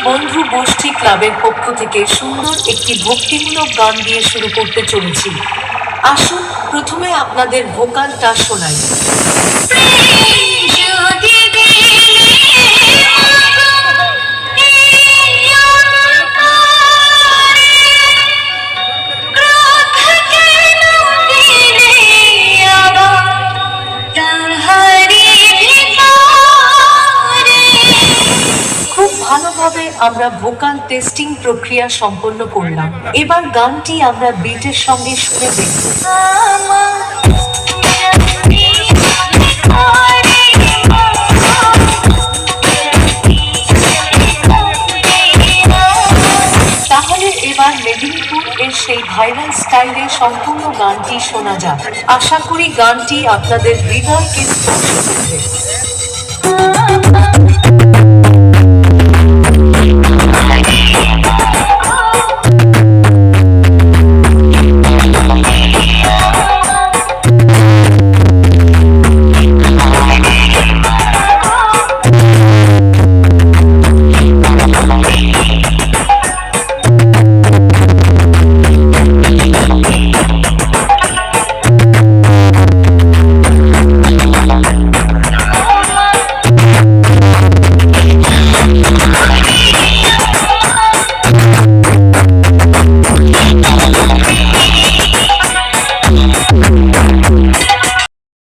বন্ধু গোষ্ঠী ক্লাবের পক্ষ থেকে সুন্দর একটি ভক্তিমূলক গান দিয়ে শুরু করতে চলেছি। আসুন প্রথমে আপনাদের ভোকালটা শোনাই। খুব ভালোভাবে আমরা ভোকাল টেস্টিং প্রক্রিয়া সম্পন্ন করলাম। এবার গানটি আমরা বিটের সঙ্গে শুনে দেখব। তাহলে এবার মেদিনীপুর এর সেই ভাইরাল স্টাইলে সম্পূর্ণ গানটি শোনা যাক। আশা করি গানটি আপনাদের হৃদয়কে স্পর্শ করবে।